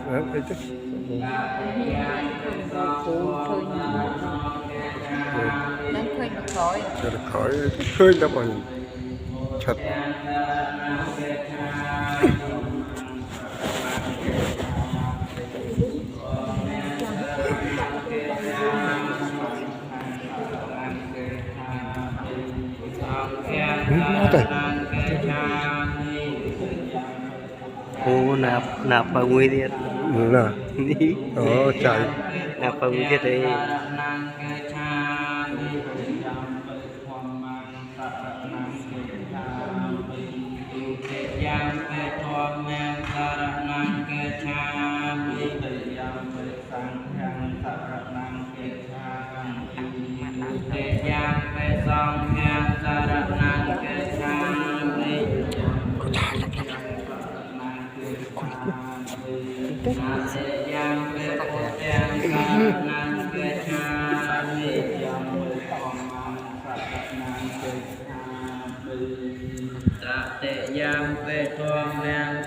ấy chứ cho được khỏi khơi đã bằng chặt nó đây ô nạp vào nguy thiệt là chạy nạp vào nguy thiệt đấy Tệ giam về thua men